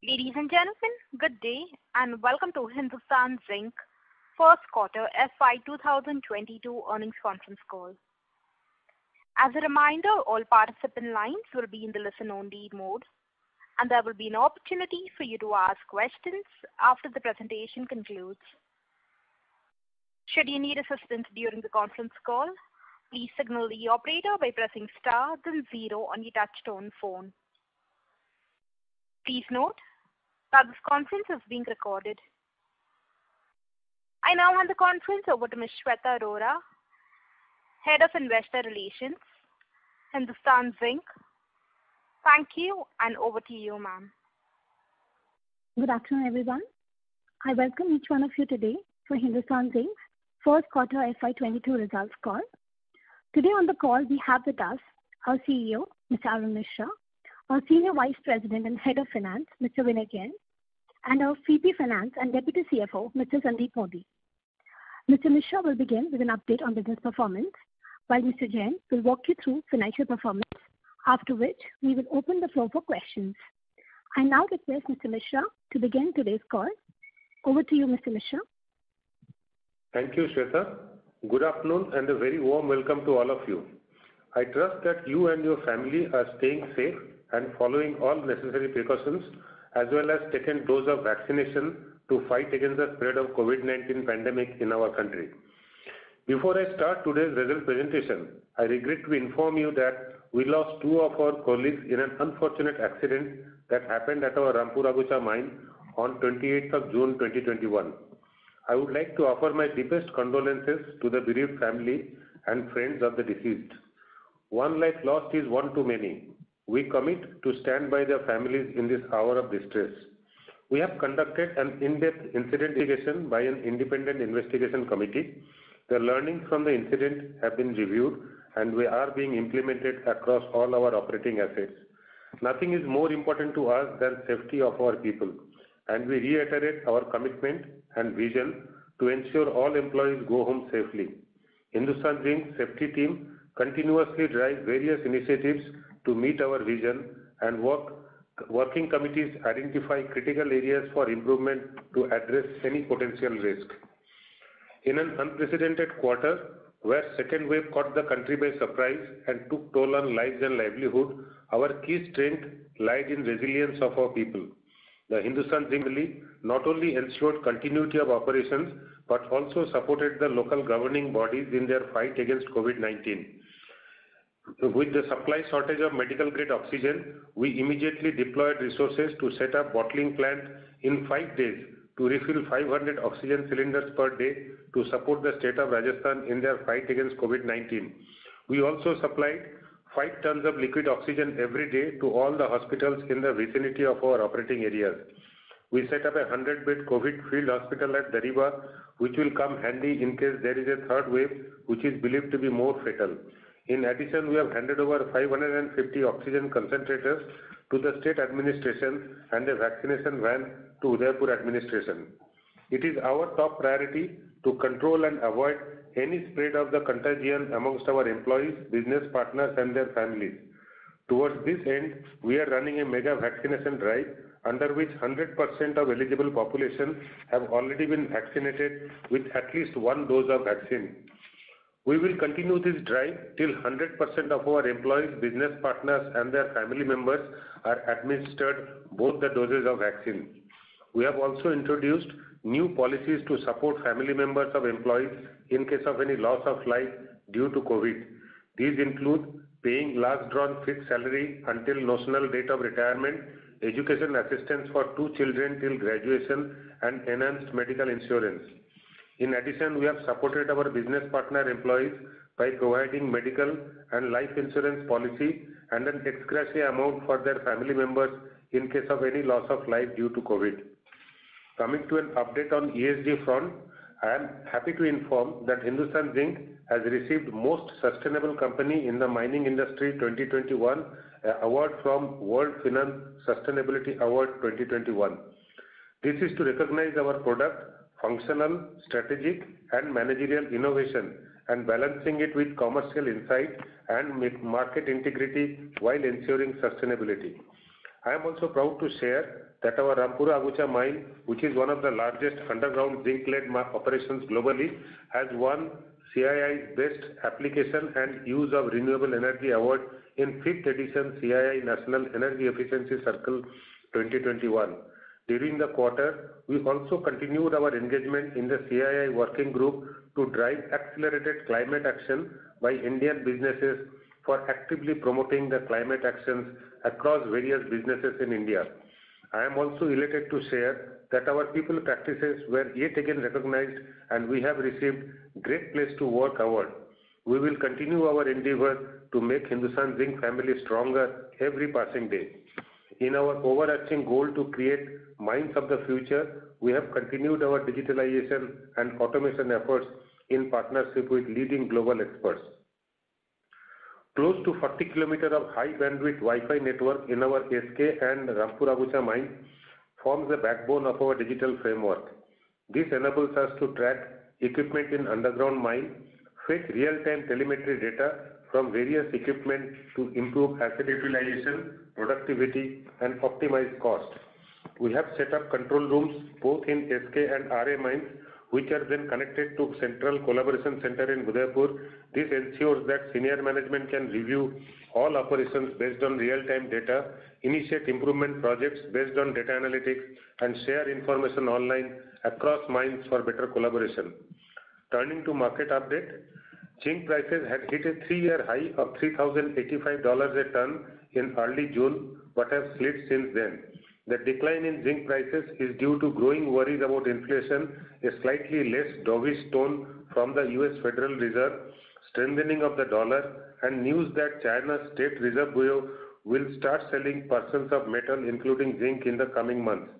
Ladies and gentlemen, good day and welcome to Hindustan Zinc first quarter FY 2022 earnings conference call. As a reminder, all participant lines will be in the listen-only mode, and there will be an opportunity for you to ask questions after the presentation concludes. Should you need assistance during the conference call, please signal the operator by pressing star then 0 on your touchtone phone. Please note that this conference is being recorded. I now hand the conference over to Ms. Shweta Arora, Head of Investor Relations, Hindustan Zinc. Thank you, and over to you, ma'am. Good afternoon, everyone. I welcome each one of you today for Hindustan Zinc's first quarter FY22 results call. Today on the call, we have with us our CEO, Mr. Arun Misra, our Senior Vice President and Head of Finance, Mr. Vinay Jain, and our VP Finance and Deputy CFO, Mr. Sandeep Modi. Mr. Misra will begin with an update on business performance, while Mr. Jain will walk you through financial performance, after which we will open the floor for questions. I now request Mr. Misra to begin today's call. Over to you, Mr. Misra. Thank you, Shweta. Good afternoon and a very warm welcome to all of you. I trust that you and your family are staying safe and following all necessary precautions, as well as taken dose of vaccination to fight against the spread of COVID-19 pandemic in our country. Before I start today's result presentation, I regret to inform you that we lost two of our colleagues in an unfortunate accident that happened at our Rampur Agucha mine on 28th of June 2021. I would like to offer my deepest condolences to the bereaved family and friends of the deceased. One life lost is one too many. We commit to stand by their families in this hour of distress. We have conducted an in-depth incident investigation by an independent investigation committee. The learnings from the incident have been reviewed and we are being implemented across all our operating assets. Nothing is more important to us than safety of our people, and we reiterate our commitment and vision to ensure all employees go home safely. Hindustan Zinc safety team continuously drives various initiatives to meet our vision, and working committees identify critical areas for improvement to address any potential risk. In an unprecedented quarter where second wave caught the country by surprise and took toll on lives and livelihood, our key strength lied in resilience of our people. The Hindustan Zinc family not only ensured continuity of operations but also supported the local governing bodies in their fight against COVID-19. With the supply shortage of medical grade oxygen, we immediately deployed resources to set up bottling plant in 5 days to refill 500 oxygen cylinders per day to support the state of Rajasthan in their fight against COVID-19. We also supplied 5 tons of liquid oxygen every day to all the hospitals in the vicinity of our operating areas. We set up a 100-bed COVID field hospital at Dariba, which will come handy in case there is a third wave, which is believed to be more fatal. In addition, we have handed over 550 oxygen concentrators to the state administration and a vaccination van to Udaipur administration. It is our top priority to control and avoid any spread of the contagion amongst our employees, business partners and their families. Towards this end, we are running a mega vaccination drive under which 100% of eligible population have already been vaccinated with at least one dose of vaccine. We will continue this drive till 100% of our employees, business partners and their family members are administered both the doses of vaccine. We have also introduced new policies to support family members of employees in case of any loss of life due to COVID. These include paying last drawn fixed salary until notional date of retirement, education assistance for 2 children till graduation and enhanced medical insurance. In addition, we have supported our business partner employees by providing medical and life insurance policy and an ex gratia amount for their family members in case of any loss of life due to COVID. Coming to an update on ESG front, I am happy to inform that Hindustan Zinc has received Most Sustainable Company in the Mining Industry 2021 award from World Finance Sustainability Award 2021. This is to recognize our product, functional, strategic and managerial innovation and balancing it with commercial insight and market integrity while ensuring sustainability. I am also proud to share that our Rampura Agucha mine, which is one of the largest underground zinc-lead operations globally, has won CII's Best Application and Use of Renewable Energy Award in 5th edition CII National Energy Efficiency Circle 2021. During the quarter, we also continued our engagement in the CII working group to drive accelerated climate action by Indian businesses for actively promoting the climate actions across various businesses in India. I am also elated to share that our people practices were yet again recognized and we have received Great Place to Work award. We will continue our endeavor to make Hindustan Zinc family stronger every passing day. In our overarching goal to create mines of the future, we have continued our digitalization and automation efforts in partnership with leading global experts. Close to 40 km of high bandwidth Wi-Fi network in our SK and Rampura Agucha mine forms the backbone of our digital framework. This enables us to track equipment in underground mine, fetch real-time telemetry data from various equipment to improve asset utilization, productivity, and optimize cost. We have set up control rooms both in SK and RA mines, which are then connected to Central Collaboration Center in Udaipur. This ensures that senior management can review all operations based on real-time data, initiate improvement projects based on data analytics, and share information online across mines for better collaboration. Turning to market update, zinc prices had hit a 3-year high of $3,085 a ton in early June, but have slid since then. The decline in zinc prices is due to growing worries about inflation, a slightly less dovish tone from the US Federal Reserve, strengthening of the dollar, and news that China's State Reserve Bureau will start selling portions of metal including zinc in the coming months.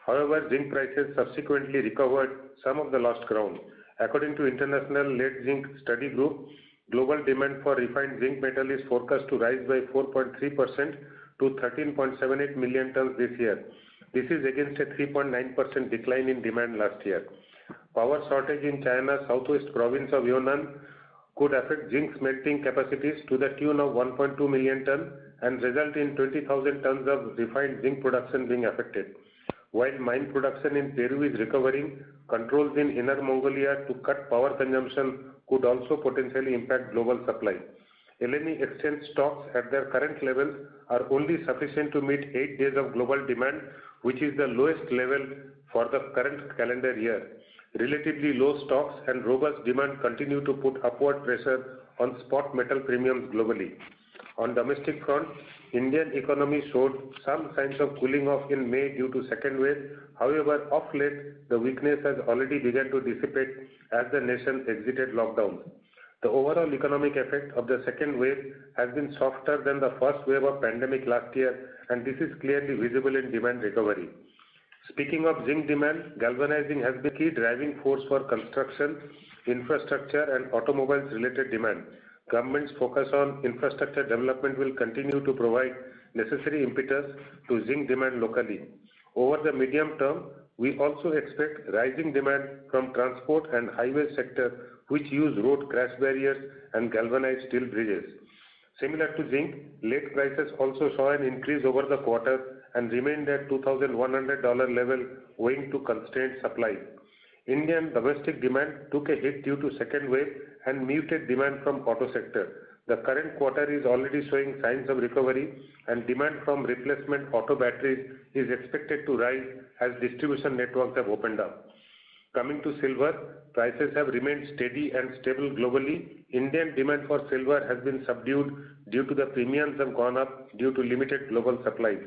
However, zinc prices subsequently recovered some of the lost ground. According to International Lead Zinc Study Group, global demand for refined zinc metal is forecast to rise by 4.3% to 13.78 million tons this year. This is against a 3.9% decline in demand last year. Power shortage in China's southwest province of Yunnan could affect zinc smelting capacities to the tune of 1.2 million tons and result in 20,000 tons of refined zinc production being affected. While mine production in Peru is recovering, controls in Inner Mongolia to cut power consumption could also potentially impact global supply. LME exchange stocks at their current levels are only sufficient to meet 8 days of global demand, which is the lowest level for the current calendar year. Relatively low stocks and robust demand continue to put upward pressure on spot metal premiums globally. On domestic front, Indian economy showed some signs of cooling off in May due to second wave. However, of late, the weakness has already begun to dissipate as the nation exited lockdown. The overall economic effect of the second wave has been softer than the first wave of pandemic last year, and this is clearly visible in demand recovery. Speaking of zinc demand, galvanizing has been a key driving force for construction, infrastructure, and automobiles related demand. Government's focus on infrastructure development will continue to provide necessary impetus to zinc demand locally. Over the medium term, we also expect rising demand from transport and highway sector, which use road crash barriers and galvanized steel bridges. Similar to zinc, lead prices also saw an increase over the quarter and remained at $2,100 level owing to constrained supply. Indian domestic demand took a hit due to second wave and muted demand from auto sector. The current quarter is already showing signs of recovery and demand from replacement auto batteries is expected to rise as distribution networks have opened up. Coming to silver, prices have remained steady and stable globally. Indian demand for silver has been subdued due to the premiums have gone up due to limited global supplies.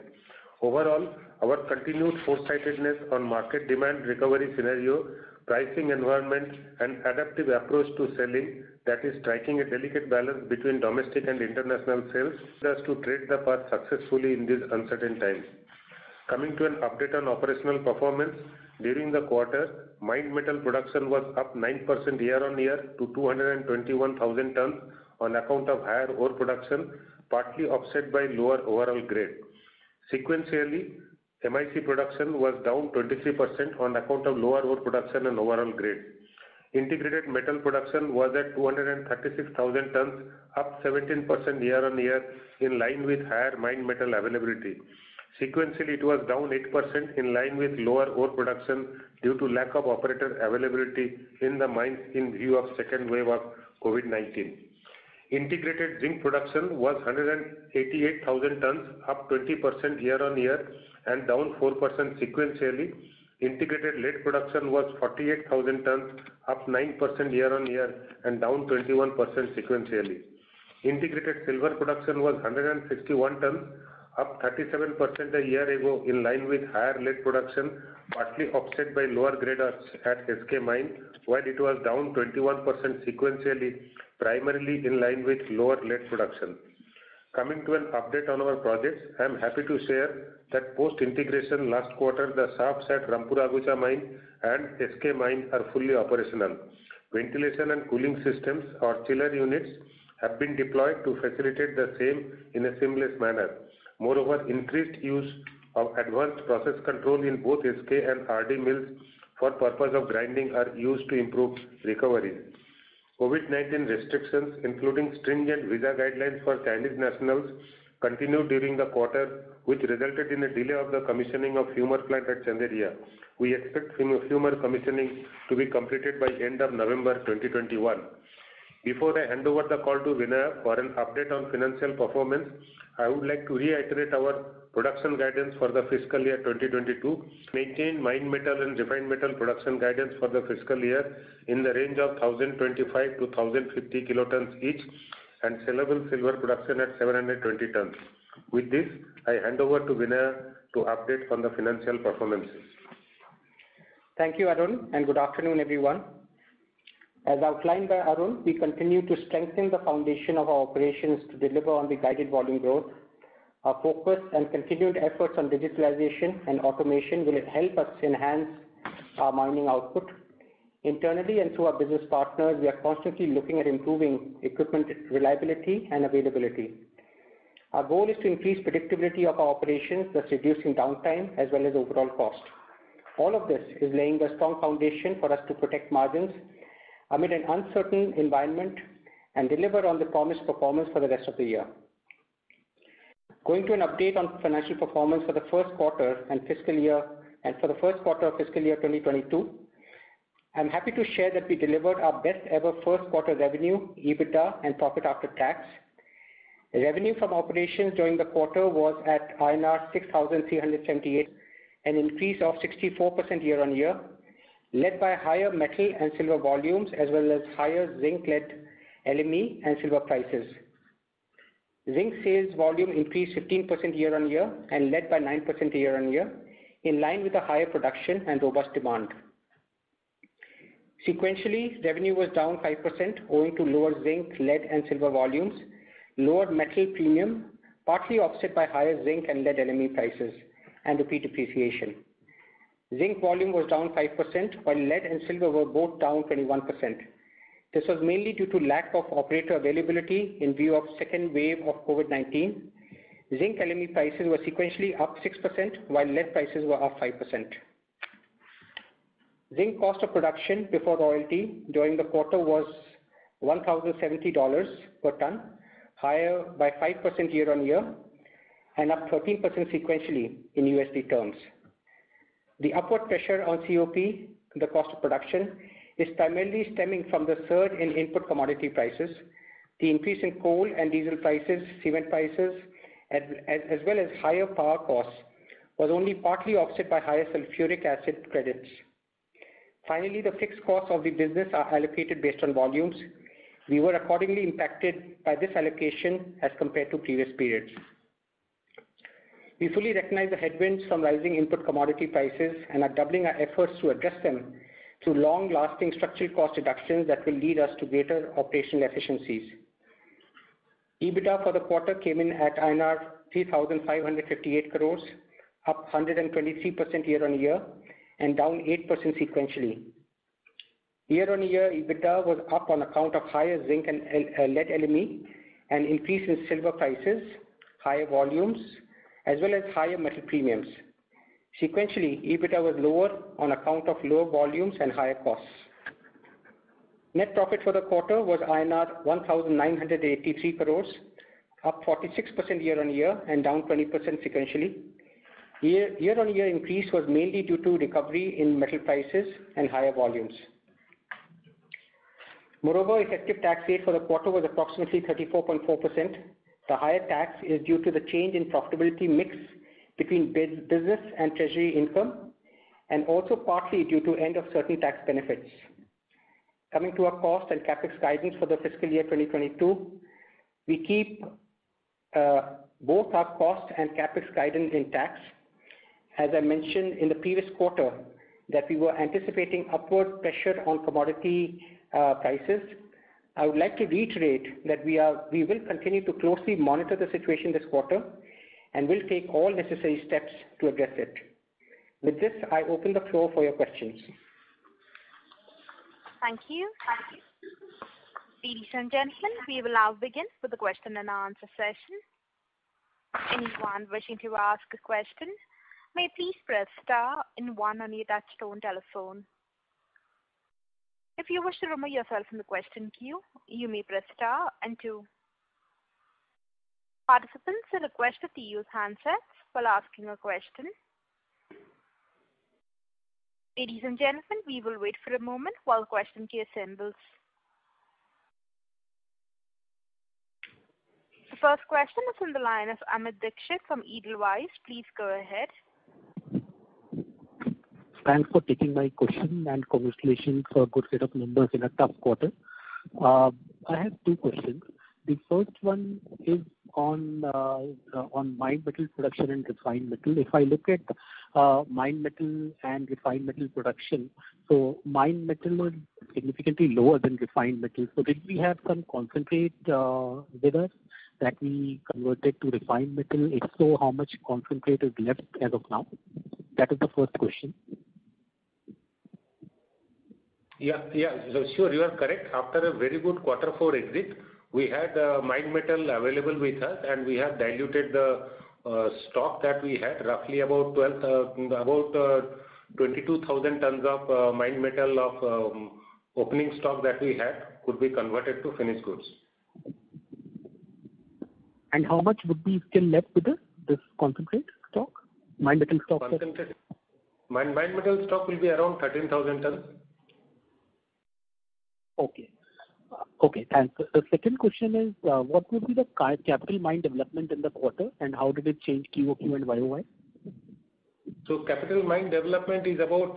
Overall, our continued foresightedness on market demand recovery scenario, pricing environment, and adaptive approach to selling, that is striking a delicate balance between domestic and international sales, us to trade the path successfully in these uncertain times. Coming to an update on operational performance, during the quarter, mined metal production was up 9% year-on-year to 221,000 tons on account of higher ore production, partly offset by lower overall grade. Sequentially, MIC production was down 23% on account of lower ore production and overall grade. Integrated metal production was at 236,000 tons, up 17% year-on-year, in line with higher mined metal availability. Sequentially, it was down 8% in line with lower ore production due to lack of operator availability in the mines in view of second wave of COVID-19. Integrated zinc production was 188,000 tons, up 20% year-on-year and down 4% sequentially. Integrated lead production was 48,000 tons, up 9% year-on-year and down 21% sequentially. Integrated silver production was 161 tons, up 37% a year ago in line with higher lead production, partly offset by lower grade at SK mine, while it was down 21% sequentially, primarily in line with lower lead production. Coming to an update on our projects, I am happy to share that post-integration last quarter, the shafts at Rampura Agucha mine and SK mine are fully operational. Ventilation and cooling systems or chiller units have been deployed to facilitate the same in a seamless manner. Moreover, increased use of advanced process control in both SK and RD mills for purpose of grinding are used to improve recovery. COVID-19 restrictions, including stringent visa guidelines for Chinese nationals, continued during the quarter, which resulted in a delay of the commissioning of Fumer plant at Chanderia. We expect Fumer commissioning to be completed by end of November 2021. Before I hand over the call to Vinaya for an update on financial performance, I would like to reiterate our production guidance for the fiscal year 2022, maintain mine metal and refined metal production guidance for the fiscal year in the range of 1025 to 1050 kilotons each, and sellable silver production at 720 tons. With this, I hand over to Vinaya to update on the financial performances. Thank you, Arun, and good afternoon, everyone. As outlined by Arun, we continue to strengthen the foundation of our operations to deliver on the guided volume growth. Our focus and continued efforts on digitalization and automation will help us enhance our mining output. Internally and through our business partners, we are constantly looking at improving equipment reliability and availability. Our goal is to increase predictability of our operations, thus reducing downtime as well as overall cost. All of this is laying a strong foundation for us to protect margins amid an uncertain environment and deliver on the promised performance for the rest of the year. Going to an update on financial performance for the first quarter of fiscal year 2022. I'm happy to share that we delivered our best ever first quarter revenue, EBITDA and profit after tax. Revenue from operations during the quarter was at INR 6,378, an increase of 64% year on year, led by higher metal and silver volumes as well as higher zinc, lead, LME and silver prices. Zinc sales volume increased 15% year on year and led by 9% year on year, in line with the higher production and robust demand. Sequentially, revenue was down 5% owing to lower zinc, lead and silver volumes, lower metal premium, partly offset by higher zinc and lead LME prices and rupee depreciation. Zinc volume was down 5%, while lead and silver were both down 21%. This was mainly due to lack of operator availability in view of second wave of COVID-19. Zinc LME prices were sequentially up 6%, while lead prices were up 5%. Zinc cost of production before royalty during the quarter was $1,070 per ton, higher by 5% year on year and up 13% sequentially in USD terms. The upward pressure on COP, the cost of production, is primarily stemming from the surge in input commodity prices, the increase in coal and diesel prices, cement prices, as well as higher power costs, was only partly offset by higher sulfuric acid credits. Finally, the fixed costs of the business are allocated based on volumes. We were accordingly impacted by this allocation as compared to previous periods. We fully recognize the headwinds from rising input commodity prices and are doubling our efforts to address them through long-lasting structural cost reductions that will lead us to greater operational efficiencies. EBITDA for the quarter came in at INR 3,558 crores, up 123% year on year and down 8% sequentially. Year on year, EBITDA was up on account of higher zinc and lead LME, an increase in silver prices, higher volumes, as well as higher metal premiums. Sequentially, EBITDA was lower on account of lower volumes and higher costs. Net profit for the quarter was INR 1,983 crores, up 46% year on year and down 20% sequentially. Year-on-year increase was mainly due to recovery in metal prices and higher volumes. Moreover, effective tax rate for the quarter was approximately 34.4%. The higher tax is due to the change in profitability mix between business and treasury income, and also partly due to end of certain tax benefits. Coming to our cost and capex guidance for the fiscal year 2022, we keep both our cost and capex guidance intact. As I mentioned in the previous quarter, that we were anticipating upward pressure on commodity prices. I would like to reiterate that we will continue to closely monitor the situation this quarter and will take all necessary steps to address it. With this, I open the floor for your questions. Thank you. Ladies and gentlemen, we will now begin with the question and answer session. Anyone wishing to ask a question may please press star and 1 on your touchtone telephone. If you wish to remove yourself from the question queue, you may press star and 2. Participants are requested to use handsets while asking a question. Ladies and gentlemen, we will wait for a moment while the question queue assembles. The first question is on the line of Amit Dixit from Edelweiss. Please go ahead. Thanks for taking my question and congratulations for a good set of numbers in a tough quarter. I have 2 questions. The first one is on mined metal production and refined metal. If I look at mined metal and refined metal production, so mined metal is significantly lower than refined metal. So did we have some concentrate with us that we converted to refined metal? If so, how much concentrate is left as of now? That is the first question. Yeah. So sure, you are correct. After a very good Q4 exit, we had mined metal available with us, and we have diluted the stock that we had, roughly about 22,000 tons of mined metal of opening stock that we had could be converted to finished goods. And how much would be still left with this concentrate stock, mined metal stock? Mined metal stock will be around 13,000 tons. Okay, thanks. The second question is, what would be the capital mine development in the quarter, and how did it change QOQ and YOY? So capital mine development is about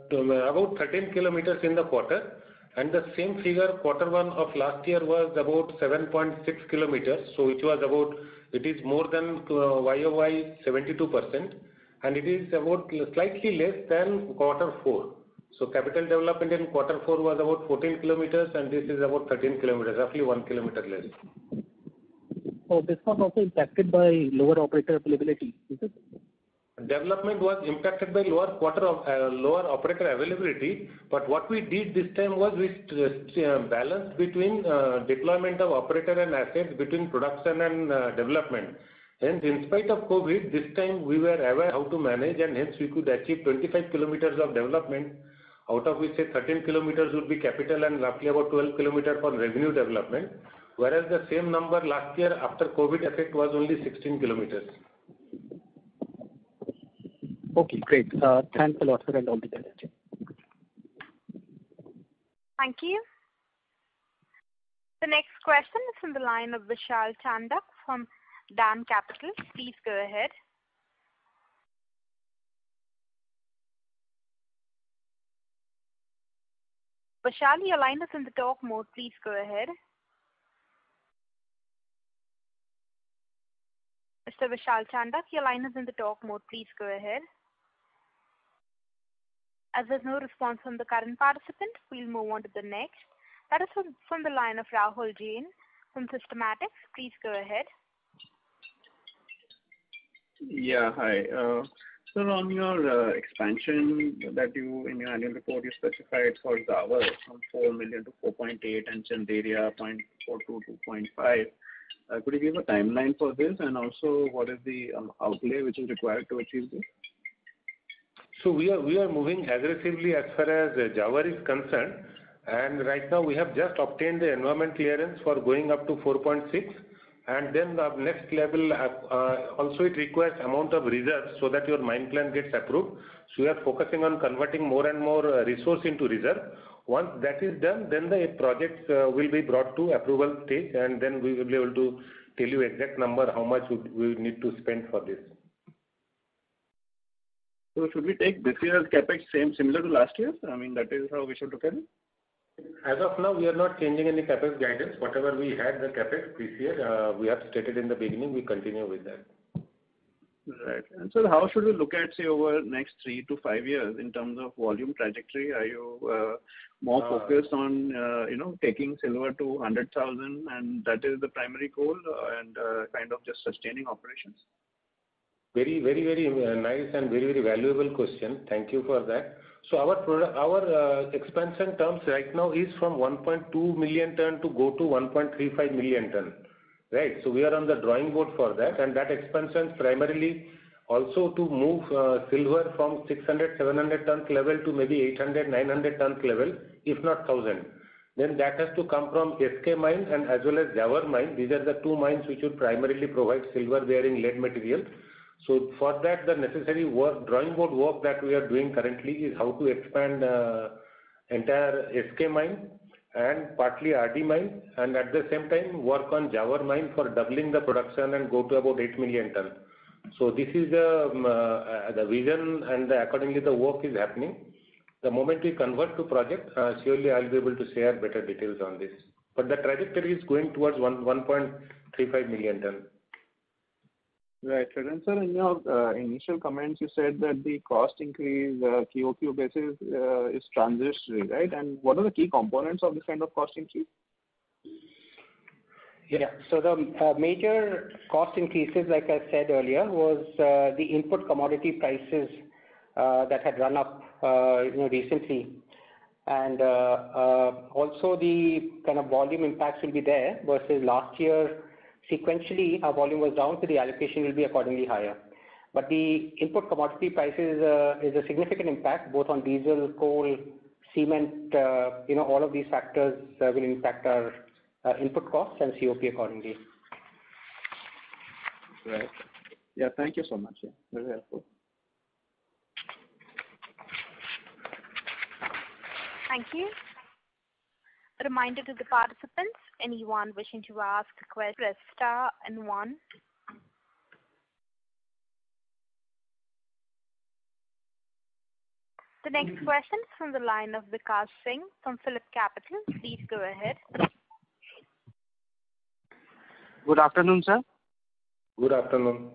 13 kilometers in the quarter, and the same figure Q1 of last year was about 7.6 kilometers. So it is more than YOY 72%, and it is about slightly less than Q4. So capital development in Q4 was about 14 kilometers, and this is about 13 kilometers, roughly 1 kilometer less. So this was also impacted by lower operator availability, is it? Development was impacted by lower operator availability, but what we did this time was we balanced between deployment of operator and assets between production and development. Hence, in spite of COVID, this time we were aware how to manage, and hence we could achieve 25 kilometers of development, out of which say 13 kilometers would be capital and roughly about 12 kilometers for revenue development, whereas the same number last year after COVID effect was only 16 kilometers. Okay, great. Thanks a lot, sir, and all the best. Thank you. The next question is from the line of Vishal Chandak from DAM Capital. Please go ahead. Vishal, your line is in the talk mode. Please go ahead. Mr. Vishal Chandak, your line is in the talk mode. Please go ahead. As there's no response from the current participant, we'll move on to the next. That is from the line of Rahul Jain from Systematix. Please go ahead. Yeah, hi. So on your expansion that you, in your annual report, you specified for Zawar from 4 million to 4.8 and Chanderia 0.4 to 2.5. Could you give a timeline for this, and also what is the outlay which is required to achieve this? So we are moving aggressively as far as Zawar is concerned, and right now we have just obtained the environment clearance for going up to 4.6, And then the next level, also it requires amount of reserves so that your mine plan gets approved. So we are focusing on converting more and more resource into reserve. Once that is done, then the project will be brought to approval stage, and then we will be able to tell you exact number how much we need to spend for this. So should we take this year's capex similar to last year's? I mean, that is how we should look at it. As of now, we are not changing any capex guidance. Whatever we had the capex this year, we have stated in the beginning, we continue with that. Right. And so how should we look at, say, over next 3 to 5 years in terms of volume trajectory? Are you more focused on, taking silver to 100,000 and that is the primary goal and kind of just sustaining operations? Very, very, very nice and very, very valuable question. Thank you for that. So our expansion terms right now is from 1.2 million ton to go to 1.35 million ton. Right. So we are on the drawing board for that, and that expansion primarily also to move silver from 600, 700 tons level to maybe 800, 900 tons level, if not 1000. Then that has to come from SK mine and as well as Zawar mine. These are the two mines which would primarily provide silver bearing lead material. So for that, the necessary work, drawing board work that we are doing currently is how to expand entire SK mine and partly RD mine, and at the same time work on Zawar mine for doubling the production and go to about 8 million ton. So this is the vision, and accordingly the work is happening. The moment we convert to project, surely I'll be able to share better details on this. But the trajectory is going towards 1.35 million ton. Right. And sir, in your initial comments, you said that the cost increase QOQ basis is transitory, right? And what are the key components of this kind of cost increase? Yeah. So the major cost increases, like I said earlier, was the input commodity prices that had run up, recently, and also the kind of volume impacts will be there versus last year. Sequentially, our volume was down, so the allocation will be accordingly higher. But the input commodity prices is a significant impact, both on diesel, coal, cement. All of these factors will impact our input costs and COP accordingly. Right. Yeah. Thank you so much. Yeah. Very helpful. Thank you. A reminder to the participants, anyone wishing to ask a question, press star and 1. The next question is from the line of Vikas Singh from Phillip Capital. Please go ahead. Good afternoon, sir. Good afternoon.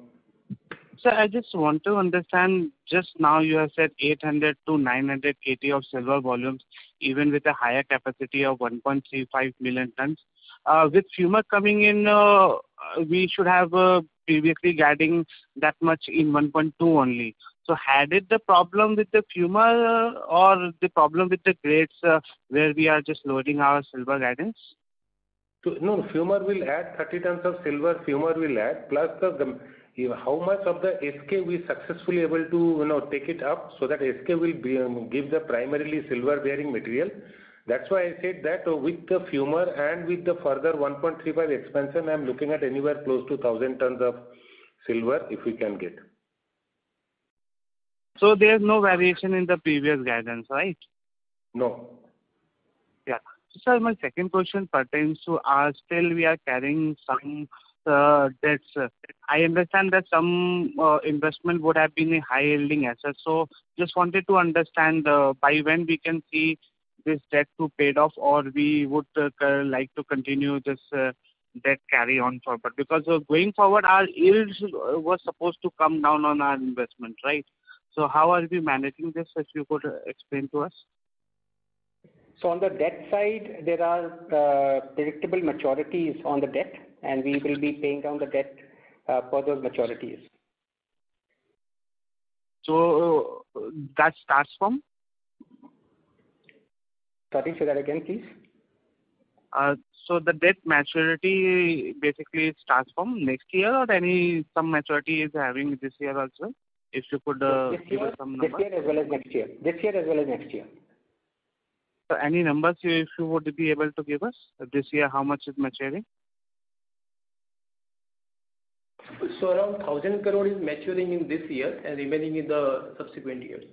Sir, I just want to understand, just now you have said 800 to 900 KT of silver volumes, even with a higher capacity of 1.35 million tons. With Fumer coming in, we should have previously guiding that much in 1.2 only. So had it the problem with the Fumer or the problem with the grades where we are just loading our silver guidance? No, Fumer will add 30 tons of silver, Fumer will add, plus how much of the SK we successfully able to take it up so that SK will give the primarily silver bearing material. That's why I said that with the Fumer and with the further 1.35 expansion, I'm looking at anywhere close to 1,000 tons of silver if we can get. So there's no variation in the previous guidance, right? No. Yeah. Sir, my second question pertains to still we are carrying some debts. I understand that some investment would have been a high-yielding asset. So just wanted to understand by when we can see this debt to paid off, or we would like to continue this debt carry on forward. Because going forward, our yields was supposed to come down on our investment, right? So how are we managing this, if you could explain to us? So on the debt side, there are predictable maturities on the debt, and we will be paying down the debt for those maturities. So that starts from? Sorry, say that again, please. So the debt maturity basically starts from next year, or some maturity is having this year also? If you could give us some numbers. This year as well as next year. This year as well as next year. So any numbers if you would be able to give us this year, how much is maturing? So around 1,000 crore is maturing in this year and remaining in the subsequent years.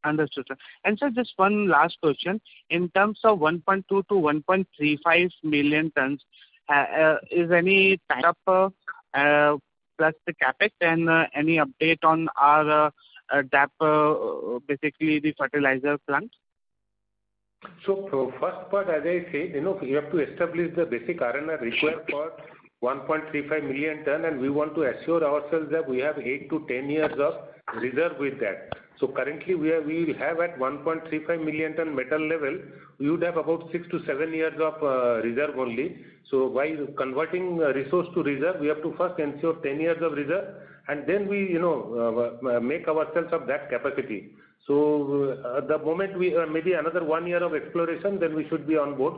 Understood, sir. And sir, just one last question. In terms of 1.2 to 1.35 million tons, is any tie-up plus the capex and any update on our DAP, basically the fertilizer plant? So first part, as I said, you have to establish the basic RNR required for 1.35 million ton, and we want to assure ourselves that we have 8 to 10 years of reserve with that. So currently we will have at 1.35 million ton metal level, we would have about 6 to 7 years of reserve only. So by converting resource to reserve, we have to first ensure 10 years of reserve, and then we make ourselves of that capacity. So the moment we maybe another 1 year of exploration, then we should be on board,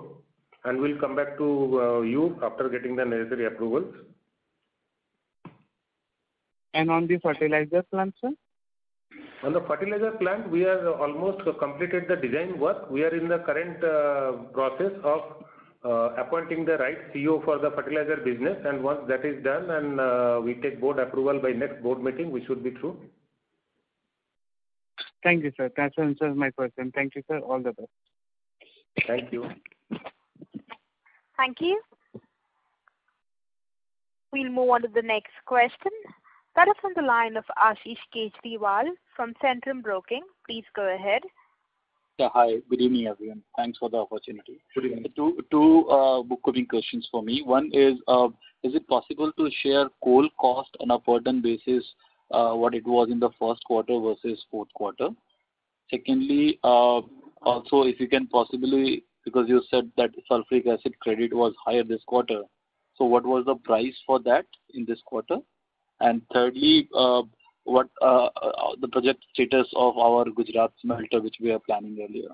and we'll come back to you after getting the necessary approvals. And on the fertilizer plant, sir? On the fertilizer plant, we are almost completed the design work. We are in the current process of appointing the right CEO for the fertilizer business, and once that is done and we take board approval by next board meeting, we should be through. Thank you, sir. That answers my question. Thank you, sir. All the best. Thank you. Thank you. We'll move on to the next question. That is on the line of Ashish Kejriwal from Centrum Broking. Please go ahead. Yeah, hi. Good evening, everyone. Thanks for the opportunity. Good evening. Two bookkeeping questions for me. One is it possible to share coal cost on a per ton basis, what it was in the first quarter versus fourth quarter? Secondly, also if you can possibly, because you said that sulfuric acid credit was higher this quarter, so what was the price for that in this quarter? And thirdly, what the project status of our Gujarat smelter, which we are planning earlier?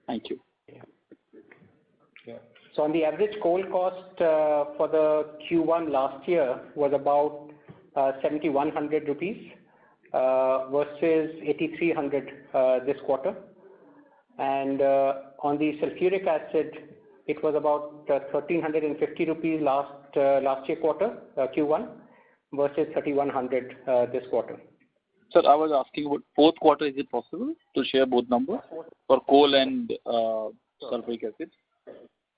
Thank you. Yeah. So on the average coal cost for the Q1 last year was about 7,100 rupees versus 8,300 this quarter. And on the sulfuric acid, it was about 1,350 rupees last year quarter, Q1, versus 3,100 this quarter. Sir, I was asking about fourth quarter. Is it possible to share both numbers for coal and sulfuric acid?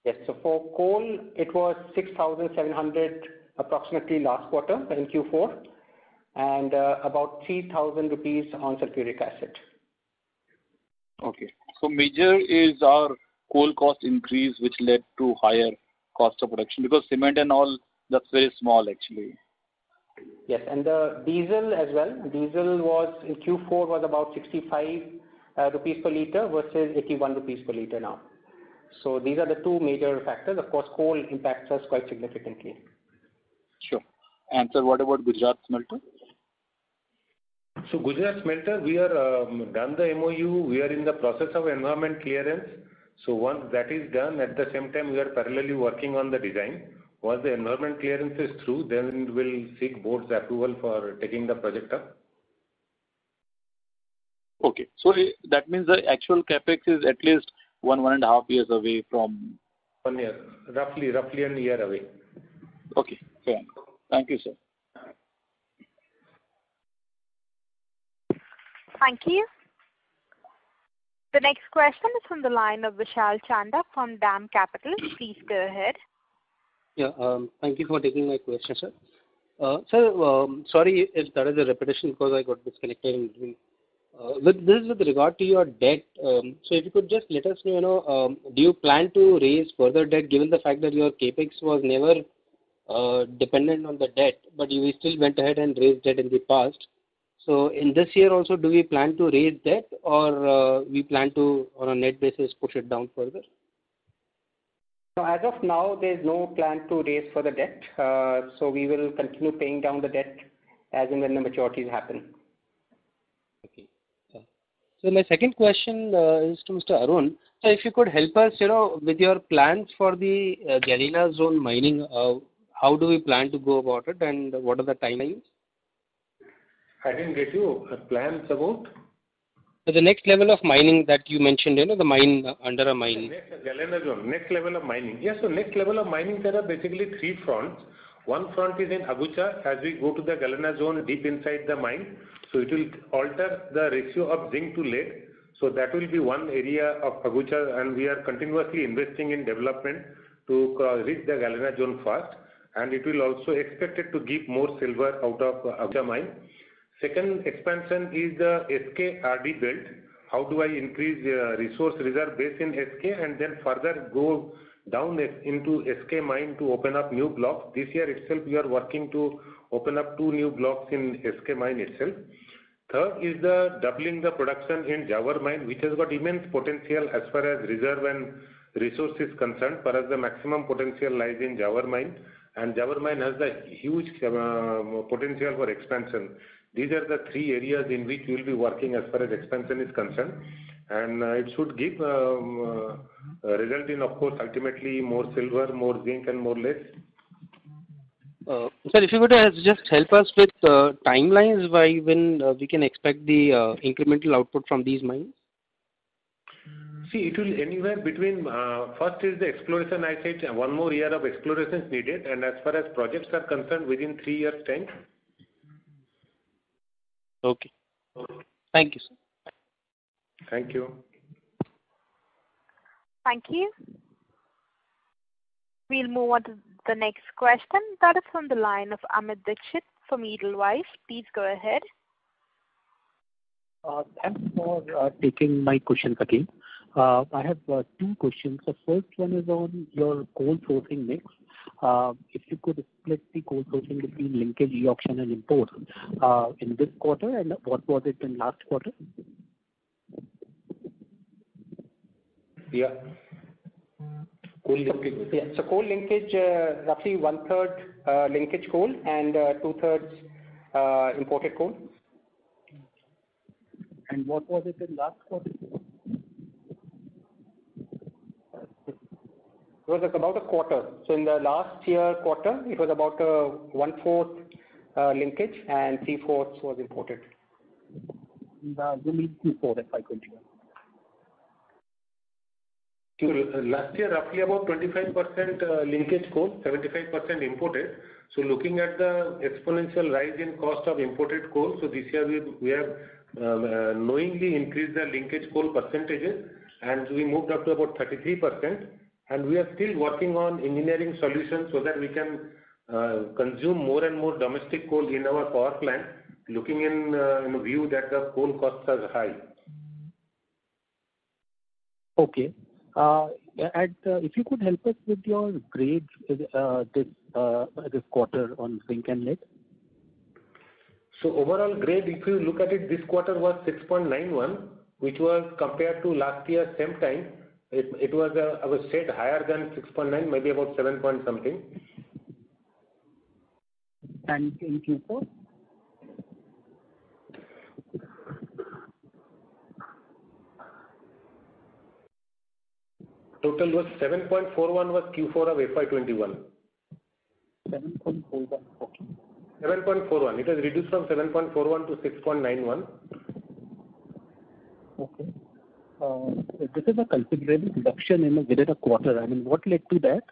Yes. So for coal, it was 6,700 approximately last quarter in Q4, and about 3,000 rupees on sulfuric acid. Okay. So major is our coal cost increase, which led to higher cost of production, because cement and all, that's very small actually. Yes, and the diesel as well. Diesel was in Q4 was about 65 rupees per litre versus 81 rupees per litre now. So these are the two major factors. Of course, coal impacts us quite significantly. Sure. And sir, what about Gujarat smelter? So Gujarat smelter, we are done the MOU. We are in the process of environment clearance. So once that is done, at the same time we are parallelly working on the design. Once the environment clearance is through, then we'll seek board's approval for taking the project up. Okay. So that means the actual capex is at least 1.5 years away from... 1 year. Roughly a year away. Okay. Fair enough. Thank you, sir. Thank you. The next question is from the line of Vishal Chanda from DAM Capital. Please go ahead. Yeah, thank you for taking my question, sir. Sir, sorry if that is a repetition because I got disconnected in between. With regard to your debt, so if you could just let us know, do you plan to raise further debt given the fact that your capex was never dependent on the debt, but you still went ahead and raised debt in the past? So in this year also, do we plan to raise debt, or we plan to, on a net basis, push it down further? So as of now, there is no plan to raise further debt. So we will continue paying down the debt as and when the maturities happen. Okay. So my second question is to Mr. Arun. So if you could help us, with your plans for the Galena zone mining, how do we plan to go about it, and what are the timelines? I didn't get you. Plans about? So the next level of mining that you mentioned, the mine under a mine. Galena zone, next level of mining. Yes, so next level of mining, there are basically 3 fronts. One front is in Agucha as we go to the Galena zone deep inside the mine. So it will alter the ratio of zinc to lead. So that will be one area of Agucha, and we are continuously investing in development to reach the Galena zone fast. And it will also expected to give more silver out of Agucha mine. Second expansion is the SK RD belt. How do I increase resource reserve base in SK and then further go down into SK mine to open up new blocks. This year itself we are working to open up 2 new blocks in SK mine itself. Third is the doubling the production in Jawar mine, which has got immense potential as far as reserve and resource is concerned, whereas the maximum potential lies in Jawar mine, and Jawar mine has the huge potential for expansion. These are the 3 areas in which we will be working as far as expansion is concerned, and it should give result in, of course, ultimately more silver, more zinc and more lead. Sir, if you could just help us with timelines by when we can expect the incremental output from these mines? See, it will anywhere between, first is the exploration, I said 1 more year of exploration is needed, and as far as projects are concerned, within 3 years' time. Okay. Thank you, sir. Thank you. Thank you. We'll move on to the next question. That is from the line of Amit Dixit from Edelweiss. Please go ahead. Thanks for taking my questions again. I have 2 questions. The first one is on your coal sourcing mix. If you could split the coal sourcing between linkage, e-auction and import in this quarter, and what was it in last quarter? Yeah. Coal linkage. Yeah. So coal linkage, roughly 1/3 linkage coal and 2/3 imported coal. And what was it in last quarter? It was about a quarter. So in the last year quarter, it was about 1/4 linkage and 3/4 was imported. You mean Q4 FY21? Last year, roughly about 25% linkage coal, 75% imported. So looking at the exponential rise in cost of imported coal, so this year we have knowingly increased the linkage coal percentages, and we moved up to about 33%. And we are still working on engineering solutions so that we can consume more and more domestic coal in our power plant, looking in view that the coal costs are high. Okay. And if you could help us with your grades this quarter on zinc and lead. So overall grade, if you look at it, this quarter was 6.91, which was compared to last year same time. It was I was said higher than 6.9, maybe about 7 point something. And in Q4? Total was 7.41 was Q4 of FY21. 7.41, okay. 7.41. It was reduced from 7.41 to 6.91. Okay. This is a considerable reduction within a quarter. I mean, what led to that?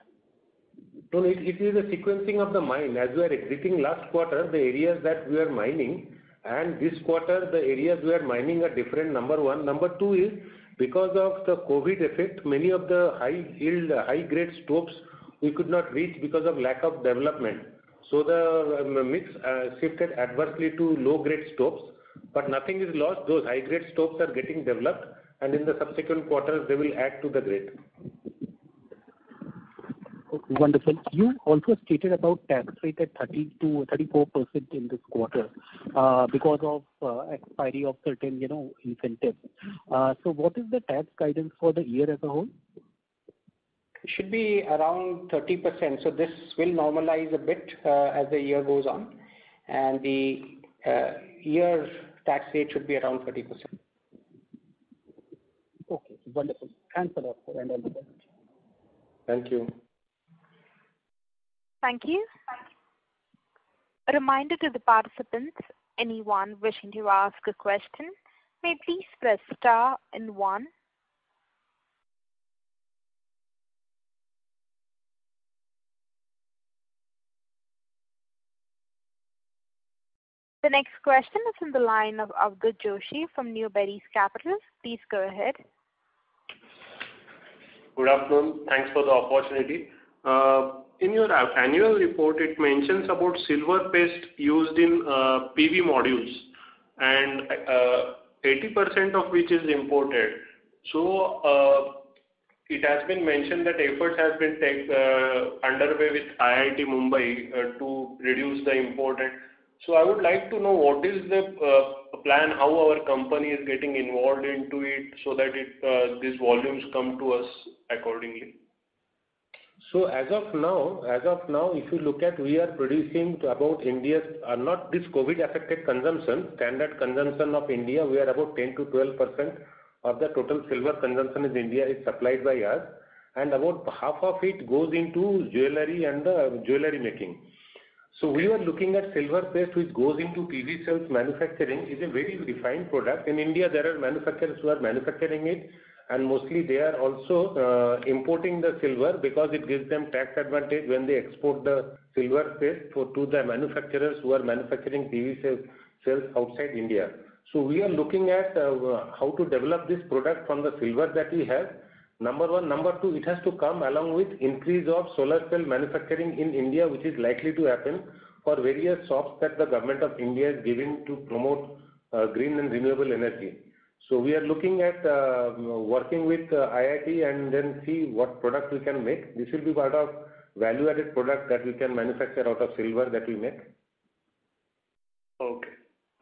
No, it is a sequencing of the mine. As we are exiting last quarter, the areas that we are mining, and this quarter, the areas we are mining are different, number 1. Number 2 is, because of the COVID effect, many of the high yield, high grade stopes we could not reach because of lack of development. So the mix shifted adversely to low grade stopes, but nothing is lost. Those high grade stopes are getting developed, and in the subsequent quarters they will add to the grade. Wonderful. You also stated about tax rate at 30 to 34% in this quarter because of expiry of certain, incentives. So what is the tax guidance for the year as a whole? It should be around 30%. So this will normalize a bit as the year goes on, and the year tax rate should be around 30%. Okay, wonderful. Thanks a lot, sir, and all the best. Thank you. Thank you. A reminder to the participants, anyone wishing to ask a question, may please press star and 1. The next question is from the line of Avdut Joshi from Newberries Capital. Please go ahead. Good afternoon. Thanks for the opportunity. In your annual report, it mentions about silver paste used in PV modules, and 80% of which is imported. So it has been mentioned that efforts have been underway with IIT Mumbai to reduce the import. So I would like to know what is the plan, how our company is getting involved into it, so that these volumes come to us accordingly. So as of now, if you look at, we are producing about India's, not this COVID-affected consumption, standard consumption of India, we are about 10 to 12% of the total silver consumption in India is supplied by us, and about half of it goes into jewelry and the jewelry making. So we are looking at silver paste which goes into PV cells manufacturing is a very refined product. In India, there are manufacturers who are manufacturing it, and mostly they are also importing the silver because it gives them tax advantage when they export the silver paste to the manufacturers who are manufacturing PV cells outside India. So we are looking at how to develop this product from the silver that we have. Number one. Number two, it has to come along with increase of solar cell manufacturing in India, which is likely to happen for various shops that the government of India is giving to promote green and renewable energy. So we are looking at working with IIT and then see what product we can make. This will be part of value-added product that we can manufacture out of silver that we make. Okay.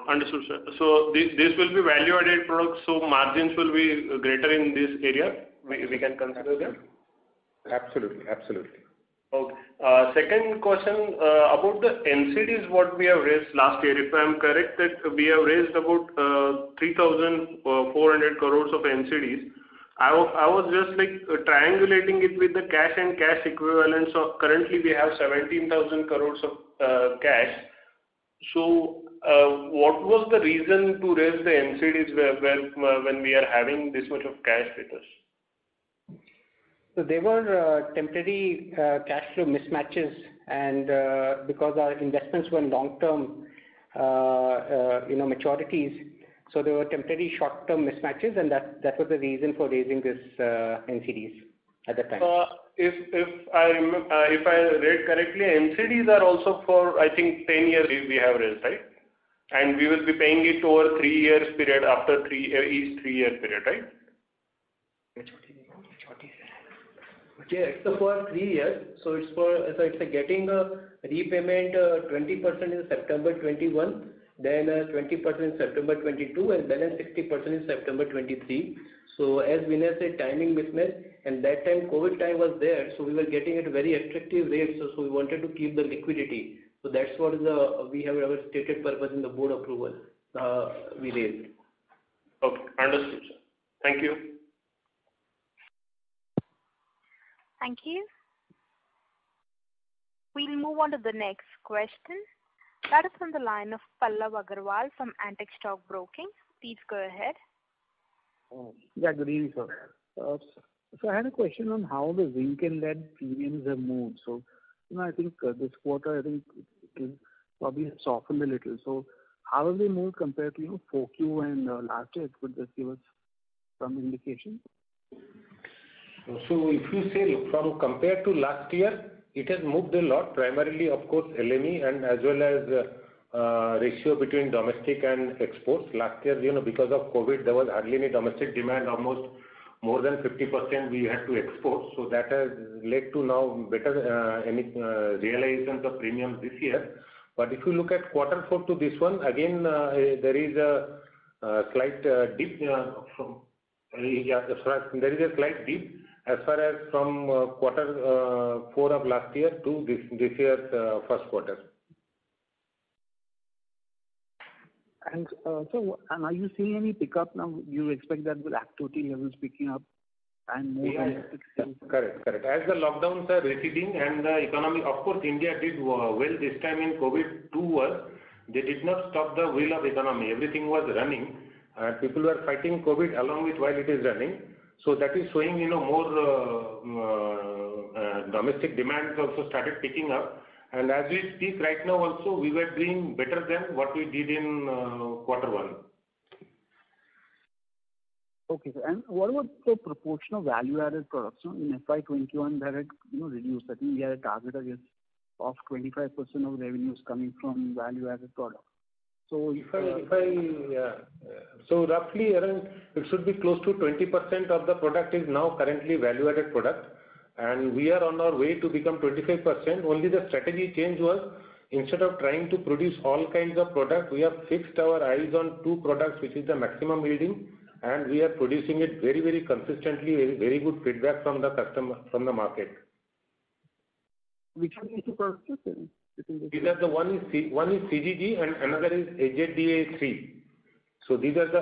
Understood, sir. So this will be value-added products, so margins will be greater in this area. We can consider that? Absolutely. Okay. Second question about the NCDs, what we have raised last year. If I am correct, that we have raised about 3,400 crores of NCDs. I was just like triangulating it with the cash and cash equivalents. So currently we have 17,000 crores of cash. So what was the reason to raise the NCDs when we are having this much of cash with us? So they were temporary cash flow mismatches, and because our investments were long-term, maturities, so there were temporary short-term mismatches, and that was the reason for raising this NCDs at the time. If I read correctly, NCDs are also for, I think, 10 years we have raised, right? And we will be paying it over 3 years period after each 3 year period, right? Yeah, it's for 3 years. So it's getting a repayment 20% in September 21, then 20% in September 22, and balance 60% in September 23. So as Vinay said, timing mismatch, and that time COVID time was there, so we were getting at very attractive rates. So we wanted to keep the liquidity. So that's what we have our stated purpose in the board approval. We raised. Okay, understood, sir. Thank you. Thank you. We'll move on to the next question. That is from the line of Pallav Agarwal from Antique Stock Broking. Please go ahead. Yeah, good evening, sir. So I had a question on how the zinc and lead premiums have moved. So, I think this quarter, it is probably softened a little. So how have they moved compared to 4Q and last year? Could just give us some indication? So if you say from compared to last year, it has moved a lot, primarily, of course, LME and as well as ratio between domestic and exports. Last year, because of COVID, there was hardly any domestic demand, almost more than 50% we had to export. So that has led to now better realizations of premiums this year. But if you look at quarter 4 to this one, again, there is a slight dip there is a slight dip as far as from quarter 4 of last year to this year's first quarter. And so, are you seeing any pickup now? You expect that with activity levels picking up and more? Yeah, correct. As the lockdowns are receding and the economy, of course, India did well this time in COVID 2 was, they did not stop the wheel of economy. Everything was running. People were fighting COVID along with while it is running. So that is showing, more domestic demands also started picking up. And as we speak right now also, we were doing better than what we did in quarter one. Okay, sir. And what about the proportion of value-added products? In FY21, that had reduced. I think we had a target of 25% of revenues coming from value-added products. So so roughly around it should be close to 20% of the product is now currently value-added product, and we are on our way to become 25%. Only the strategy change was, instead of trying to produce all kinds of products, we have fixed our eyes on 2 products, which is the maximum yielding, and we are producing it very, very consistently. Very good feedback from the customer, from the market. Which are these 2 products? These are the one is CGG and another is HZDA3. So these are the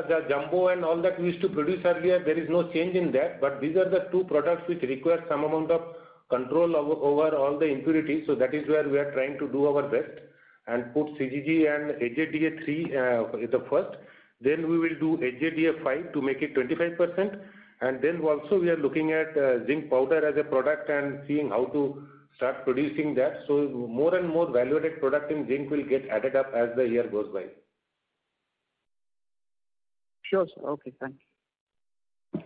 the jumbo and all that we used to produce earlier. There is no change in that, but these are the 2 products which require some amount of control over all the impurities. So that is where we are trying to do our best and put CGG and HZDA3 the first. Then we will do HZDA5 to make it 25%, and then also we are looking at zinc powder as a product and seeing how to start producing that. So more and more value-added product in zinc will get added up as the year goes by. Sure, sir. Okay, thank you.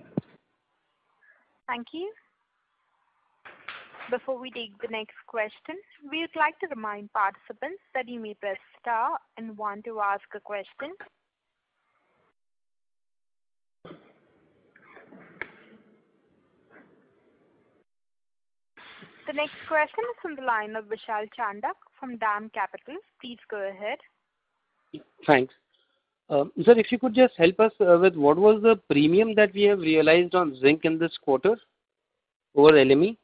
Thank you. Before we take the next question, we would like to remind participants that you may press star and 1 to ask a question. The next question is from the line of Vishal Chandak from DAM Capital. Please go ahead. Thanks. Sir, if you could just help us with what was the premium that we have realized on zinc in this quarter over LME?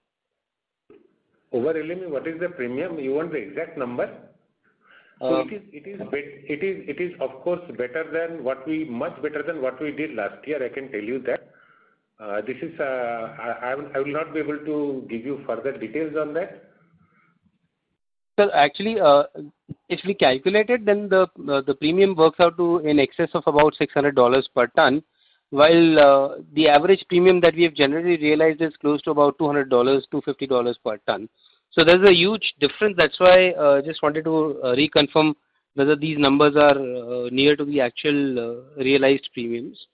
Over LME, what is the premium? You want the exact number? So it is of course much better than what we did last year. I can tell you that. This is I will not be able to give you further details on that. Sir, actually, if we calculate it, then the premium works out to in excess of about $600 per ton, while the average premium that we have generally realized is close to about $200, $250 per ton. So there's a huge difference. That's why I just wanted to reconfirm whether these numbers are near to the actual realized premiums.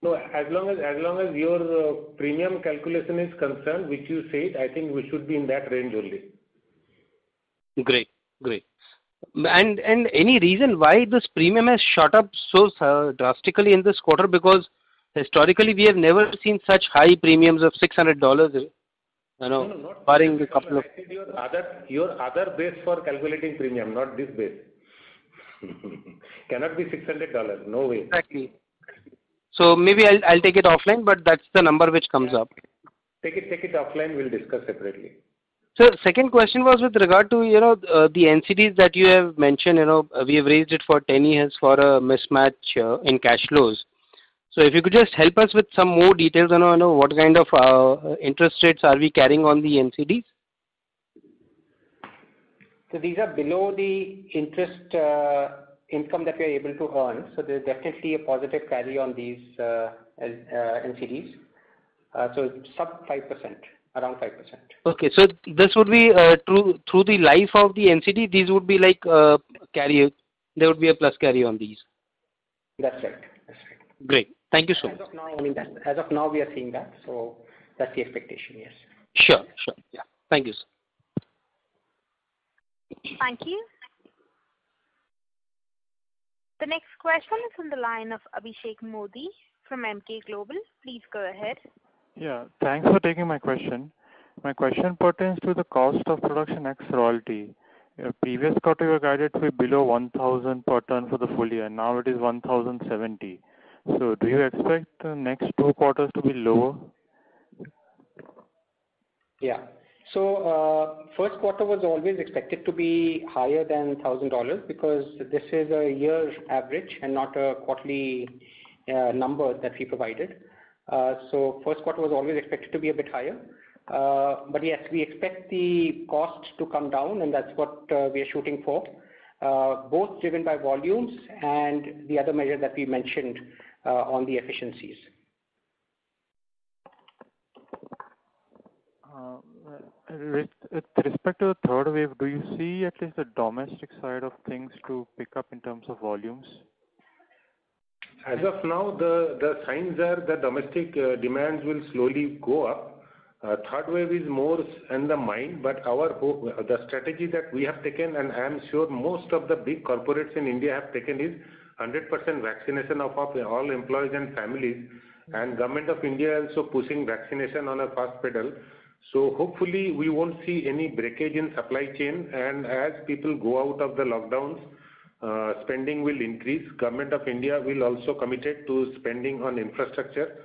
No, as long as your premium calculation is concerned, which you said, I think we should be in that range only. Great. And any reason why this premium has shot up so drastically in this quarter? Because historically we have never seen such high premiums of $600. No, barring a couple of. I said your other base for calculating premium, not this base. Cannot be $600. No way. Exactly. So maybe I'll take it offline, but that's the number which comes up. Take it offline. We'll discuss separately. So second question was with regard to the NCDs that you have mentioned. We have raised it for 10 years for a mismatch in cash flows. So if you could just help us with some more details on what kind of interest rates are we carrying on the NCDs? So these are below the interest income that we are able to earn. So there's definitely a positive carry on these NCDs. So sub 5%, around 5%. Okay, so this would be through the life of the NCD. These would be like carry. There would be a plus carry on these. That's right. Great. Thank you so much. As of now, we are seeing that. So that's the expectation. Yes. Sure. Yeah. Thank you, sir. Thank you. The next question is on the line of Abhishek Modi from Emkay Global. Please go ahead. Yeah, thanks for taking my question. My question pertains to the cost of production ex royalty. Previous quarter you were guided to be below 1,000 per ton for the full year. Now it is 1,070. So do you expect the next 2 quarters to be lower? Yeah. So first quarter was always expected to be higher than $1,000 because this is a year average and not a quarterly number that we provided. So first quarter was always expected to be a bit higher. But yes, we expect the cost to come down, and that's what we are shooting for, both driven by volumes and the other measure that we mentioned on the efficiencies. With respect to the third wave, do you see at least the domestic side of things to pick up in terms of volumes? As of now, the signs are that domestic demands will slowly go up. Third wave is more in the mind, but the strategy that we have taken, and I am sure most of the big corporates in India have taken, is 100% vaccination of all employees and families, and Government of India also pushing vaccination on a fast pedal. So hopefully we won't see any breakage in supply chain, and as people go out of the lockdowns, spending will increase. Government of India will also committed to spending on infrastructure.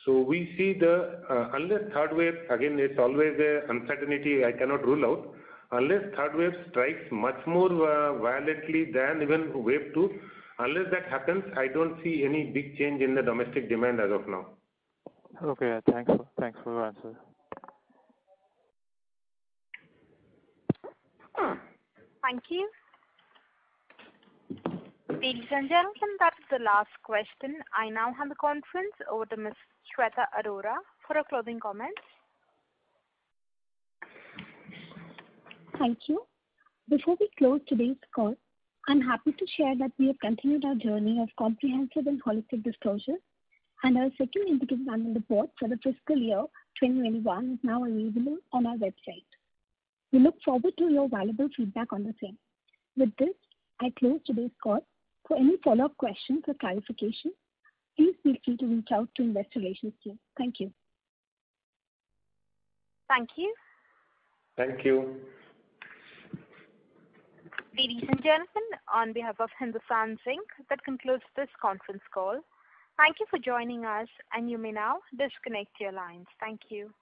So we see unless third wave, again it's always a uncertainty I cannot rule out, unless third wave strikes much more violently than even wave 2, unless that happens, I don't see any big change in the domestic demand as of now. Okay, thanks for your answer. Thank you. Ladies and gentlemen, that is the last question. I now hand the conference over to Ms. Shweta Arora for her closing comments. Thank you. Before we close today's call, I'm happy to share that we have continued our journey of comprehensive and holistic disclosure, and our second integrated annual report for the fiscal year 2021 is now available on our website. We look forward to your valuable feedback on the same. With this, I close today's call. For any follow-up questions or clarification, please feel free to reach out to Investor Relations team. Thank you. Thank you. Thank you. Ladies and gentlemen, on behalf of Hindustan Zinc, that concludes this conference call. Thank you for joining us, and you may now disconnect your lines. Thank you.